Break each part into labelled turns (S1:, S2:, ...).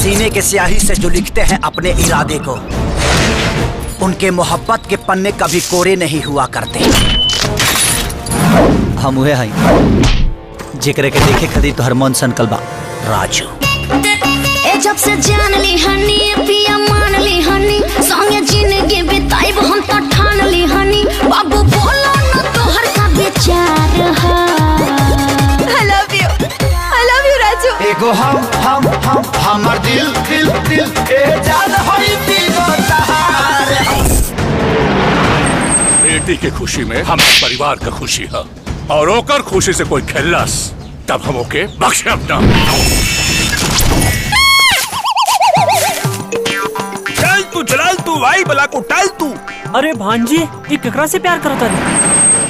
S1: सीने के स्याही से जो लिखते हैं अपने इरादे को, उनके मोहब्बत के पन्ने कभी कोरे नहीं हुआ करते। हम हुए हैं जिक्र के देखे खदी तो हरमोन संकल्पा राजू।
S2: ए जब से जान ली हनी पिया मान ली हनी, संगे जिंदगी बिताइब हम तो ठान ली हनी। बाबू बोलो न तोहर का विचार है। I love you Raju.
S1: एगो हमर दिल दिल दिल ए जान होई तीनों तहार।
S3: बेटी की खुशी में हमारे परिवार का खुशी है, और ओकर खुशी से कोई खेलस तब हम ओके बख्शब ना।
S4: चल तू भाई बला को टाल तू।
S5: अरे भांजी ये केकरा से प्यार करता है?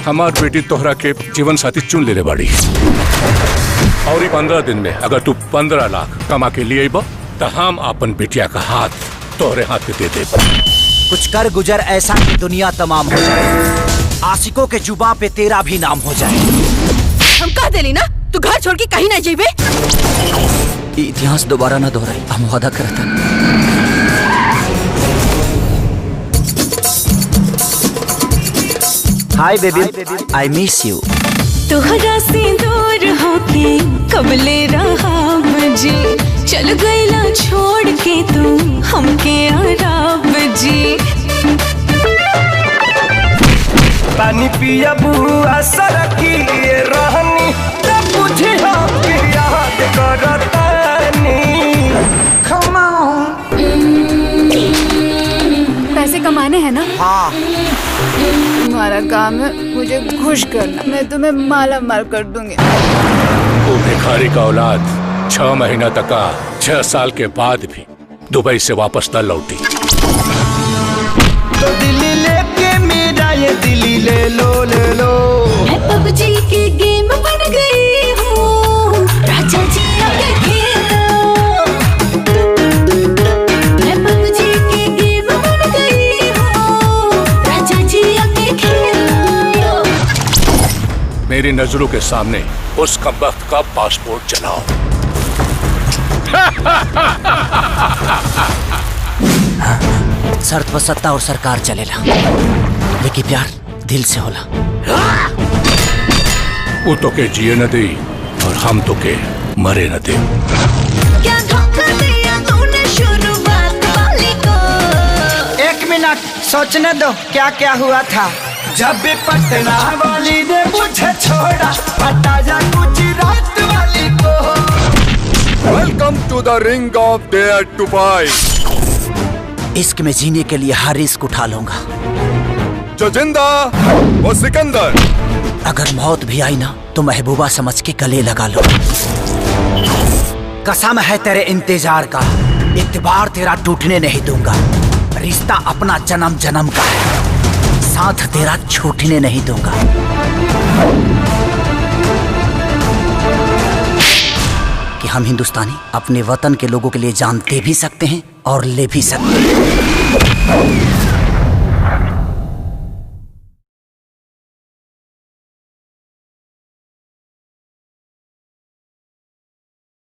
S3: हमार बेटी तोहरा के जीवन साथी चुन ले बाड़ी, और 15 दिन में अगर तू 15 लाख कमा के लिए तो हम अपन बेटिया का हाथ तोहरे हाथ पे दे दे।
S1: कुछ कर गुजर ऐसा कि दुनिया तमाम हो जाए, आशिकों के जुबा पे तेरा भी नाम हो जाए।
S6: हम कह देली ना तू घर छोड़ के कहीं ना जेबे।
S1: इतिहास दोबारा ना दोहराई, हम वादा करते। Hi baby, I miss you.
S7: तोहरा से दूर होके कबले रहा जी, चल गईला छोड़ के तू हमके आराम जी।
S4: पानी पिया बुआ सरकी रहनी तब बुझे हम याद करतानी।
S6: पैसे कमाने हैं ना?
S1: हाँ।
S6: तुम्हारा काम है मुझे खुश करना, मैं तुम्हें माला माल कर दूंगी।
S3: वो भिखारी का औलाद 6 महीना तक 6 साल के बाद भी दुबई से वापस न लौटी।
S4: तो दिल्ली लेके मेरा ये दिल्ली ले लो ले लो।
S7: मैं पबजी की गेम बन गई हूँ, राजा जी आके खेलो। मैं पबजी की गेम बन गई हूँ, राजा जी आके खेलो।
S3: मेरी नजरों के सामने उस कमबख्त का पासपोर्ट जलाओ।
S1: शर्त पर सत्ता और सरकार चलेला, लेकिन प्यार दिल से होला।
S3: वो तो के जिए न दे और हम तो के मरे न दे।
S2: क्या धोखा दिया तूने शुरुआत वाली को।
S1: 1 मिनट सोचने दो क्या क्या हुआ था।
S4: जब भी पटना वाली ने मुझे छोड़ा, हटा जा गुजरात वाली को।
S3: Welcome to the ring of dare to fight.
S1: इश्क में जीने के लिए हर रिस्क उठा लूंगा।
S3: जो जिंदा वो सिकंदर।
S1: अगर मौत भी आई ना तो महबूबा समझ के गले लगा लो। कसम है तेरे इंतजार का, इत्बार तेरा टूटने नहीं दूंगा। रिश्ता अपना जन्म जन्म का है, साथ तेरा छूटने नहीं दूंगा। कि हम हिंदुस्तानी अपने वतन के लोगों के लिए जान दे भी सकते हैं और ले भी सकते हैं।